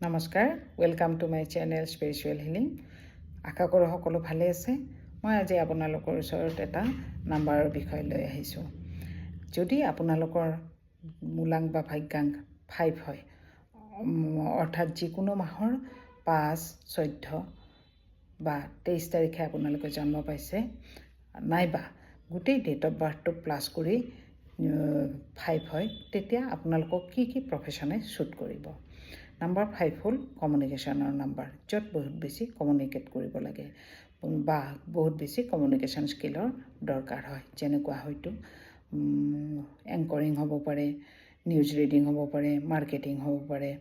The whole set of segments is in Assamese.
নমস্কাৰ, welcome to my channel spiritual healing. আশা কৰোঁ সকলো ভালে আছে। মই আজি আপোনালোকৰ ওচৰত এটা নাম্বাৰৰ বিষয় লৈ আহিছোঁ। যদি আপোনালোকৰ মূলাংক বা ভাগ্যাংক 5 হয়, অৰ্থাৎ যিকোনো মাহৰ 5, 14 বা 23 তাৰিখে আপোনালোকে জন্ম পাইছে, নাইবা গোটেই ডেট অফ বাৰ্থটো প্লাছ কৰি 5 হয়, তেতিয়া আপোনালোকক কি প্ৰফেশ্যনে শ্বুট কৰিব। নাম্বাৰ 5 হ'ল কমিউনিকেশ্যনৰ নাম্বাৰ, য'ত বহুত বেছি কমিউনিকেট কৰিব লাগে বা বহুত বেছি কমিউনিকেশ্যন স্কিলৰ দৰকাৰ হয়। যেনেকুৱা হয়তো এংকৰিং হ'ব পাৰে, নিউজ ৰিডিং হ'ব পাৰে, মাৰ্কেটিং হ'ব পাৰে।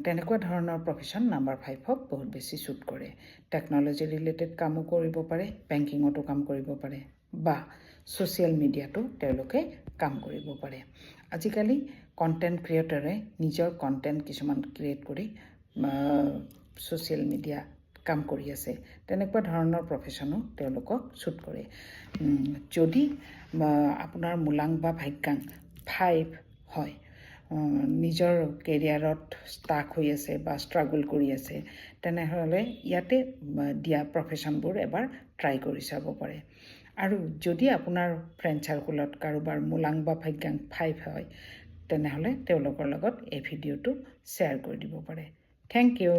তেনেকুৱা ধৰণৰ প্ৰফেশ্যন নাম্বাৰ 5ক বহুত বেছি শ্বুট কৰে। টেকন'লজি ৰিলেটেড কামো কৰিব পাৰে, বেংকিঙতো কাম কৰিব পাৰে বা ছ'চিয়েল মিডিয়াতো তেওঁলোকে কাম কৰিব পাৰে। আজিকালি কণ্টেণ্ট ক্ৰিয়েটৰে নিজৰ কণ্টেণ্ট কিছুমান ক্ৰিয়েট কৰি ছ'চিয়েল মিডিয়া কাম কৰি আছে। তেনেকুৱা ধৰণৰ প্ৰফেশ্যনো তেওঁলোকক শ্বুট কৰে। যদি আপোনাৰ মূলাংক বা ভাগ্যাংক 5 হয়, নিজৰ কেৰিয়াৰত ষ্টাক হৈ আছে বা ষ্ট্ৰাগল কৰি আছে, তেনেহ'লে ইয়াতে দিয়া প্ৰফেশ্যনবোৰ এবাৰ ট্ৰাই কৰি চাব পাৰে। আৰু যদি আপোনাৰ ফ্ৰেণ্ড চাৰ্কুলত কাৰোবাৰ মূলাংক বা ভাগ্যাংক 5 হয়, তেনেহ'লে তেওঁলোকৰ লগত এই ভিডিঅ'টো শ্বেয়াৰ কৰি দিব পাৰে। Thank U.